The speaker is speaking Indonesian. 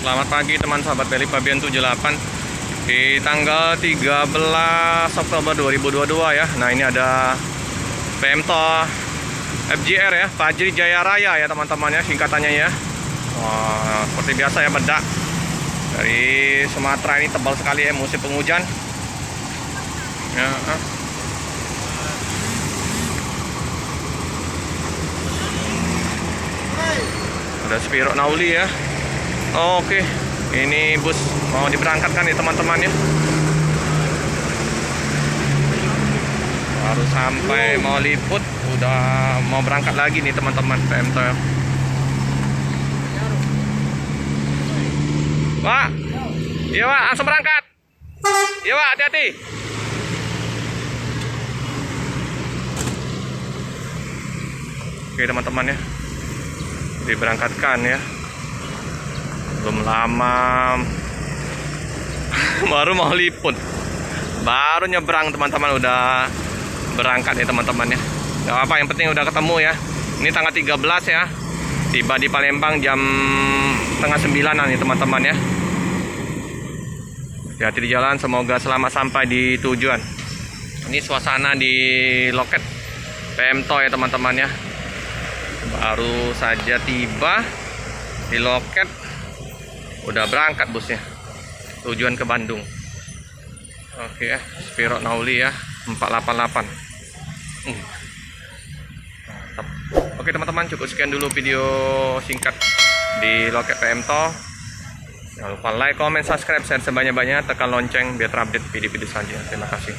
Selamat pagi teman sahabat Beli Pabian 78 di tanggal 13 Oktober 2022 ya. Nah, ini ada Pemto FJR ya, Fajri Jaya Raya ya teman-teman ya, singkatannya ya. Wah, seperti biasa ya, bedak dari Sumatera ini tebal sekali ya, musim penghujan ya. Ada Spiro Nauli ya. Oke, ini bus mau diberangkatkan nih teman-teman ya. Baru sampai mau liput, udah mau berangkat lagi nih teman-teman PMT. Pak, iya Pak, langsung berangkat. Iya Pak, hati-hati. Oke teman-teman ya, diberangkatkan ya. Belum lama baru mau liput, baru nyebrang teman-teman, udah berangkat ya teman-teman ya. Gak apa, yang penting udah ketemu ya. Ini tanggal 13 ya, tiba di Palembang jam setengah 9-an nih teman-teman ya. Hati-hati di jalan, semoga selamat sampai di tujuan. Ini suasana di loket Pemto ya teman-teman ya. Baru saja tiba di loket, udah berangkat busnya, tujuan ke Bandung. Oke ya, Spiro Nauli ya, 488. Mantap. Oke teman-teman, cukup sekian dulu video singkat di loket Pemto. Jangan lupa like, comment, subscribe, share sebanyak-banyaknya, tekan lonceng biar terupdate video-video selanjutnya. Terima kasih.